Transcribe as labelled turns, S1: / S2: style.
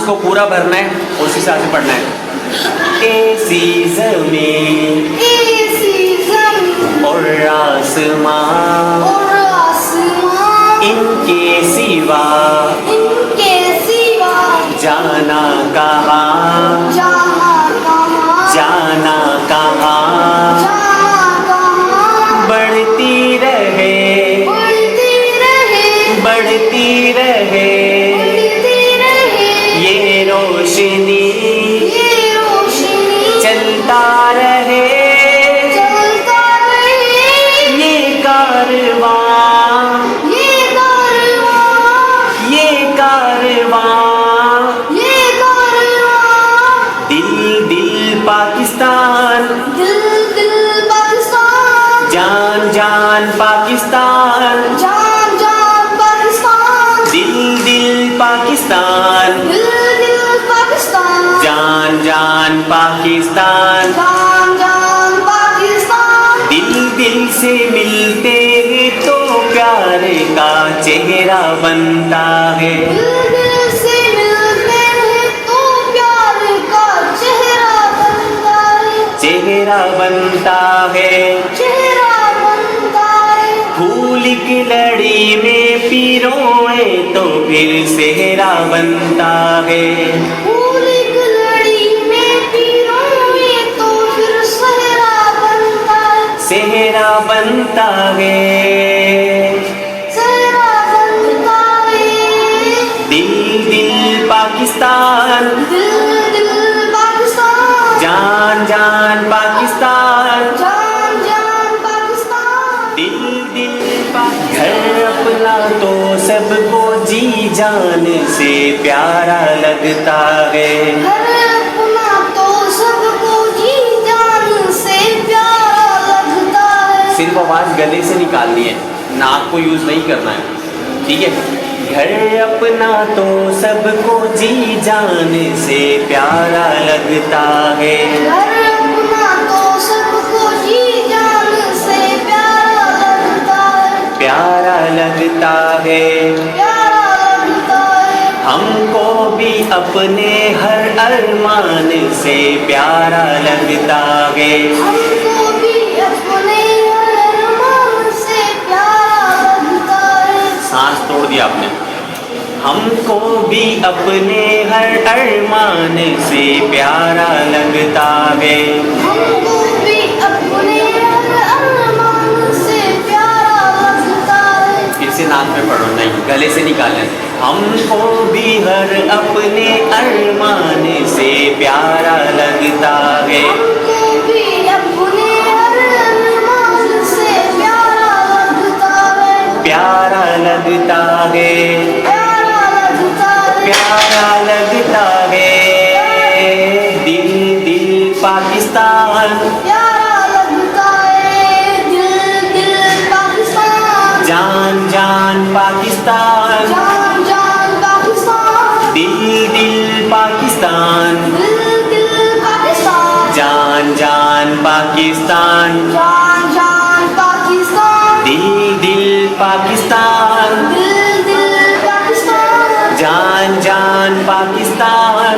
S1: इसको पूरा भरना है और उसी हिसाब से पढ़ना है। ऐसी ज़मीन और आसमां इनके सिवा जाना कहाँ, जाना कहाँ। बढ़ती रहे, बढ़ती रहे ये रोशनी, चलता रहे ये कारवां, ये कारवां। दिल दिल पाकिस्तान, जान जान पाकिस्तान, दिल दिल पाकिस्तान, जान जान पाकिस्तान। दिल दिल से मिलते हैं तो प्यार का चेहरा बनता है, चेहरा बनता है। फूल की लड़ी में पिरोए तो फिर सेहरा बनता है, सेहरा बनता है। दिल दिल पाकिस्तान, जान जान पाकिस्तान, दिल दिल पाकिस्तान। घर अपना तो सबको जी जान से प्यारा लगता है, सिर्फ आवाज गले से निकालनी है, नाक को यूज नहीं करना है, ठीक है। घर अपना तो सबको जी जान से प्यारा लगता है, प्यारा लगता है। हमको भी अपने हर अरमान से प्यारा लगता है, सांस तोड़ दिया आपने। हमको भी अपने हर अरमान से प्यारा लगता है, फिर से नाक में पढ़ो, नहीं गले से निकालना। हमको भी हर अपने अरमान से प्यारा लगता है, प्यारा लगता है, प्यारा लगता है। दिल दिल पाकिस्तान, जान जान पाकिस्तान, दिल दिल पाकिस्तान, जान जान पाकिस्तान, दिल दिल पाकिस्तान, जान जान पाकिस्तान।